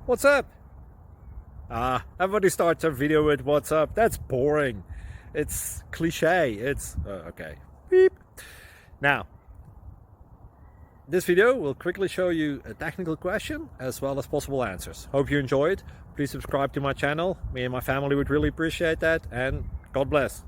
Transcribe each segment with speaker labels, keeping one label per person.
Speaker 1: What's up? Everybody starts a video with what's up. That's boring. It's cliche. It's okay. Beep. Now, this video will quickly show you a technical question as well as possible answers. Hope you enjoyed. Please subscribe to my channel. Me and my family would really appreciate that, and God bless.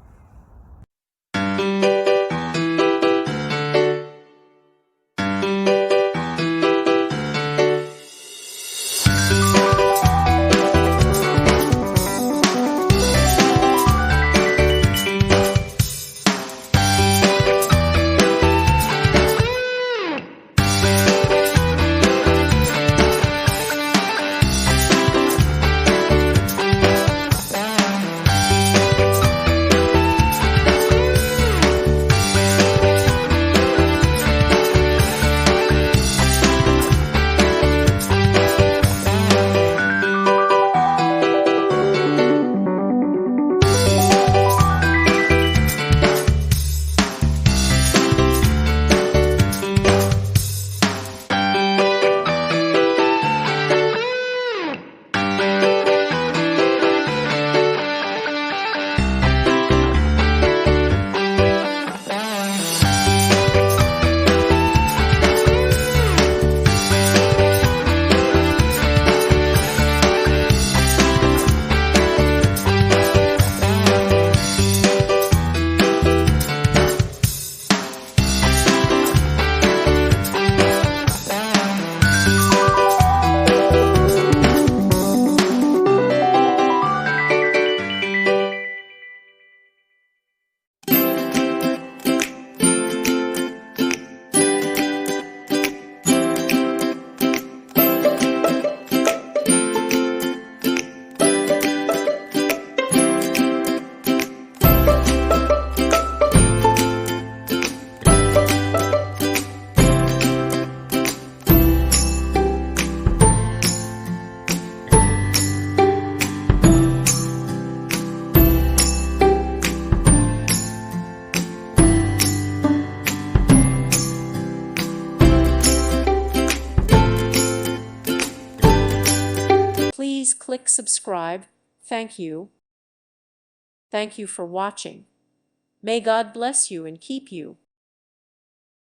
Speaker 2: Please click subscribe. Thank you. Thank you for watching. May God bless you and keep you.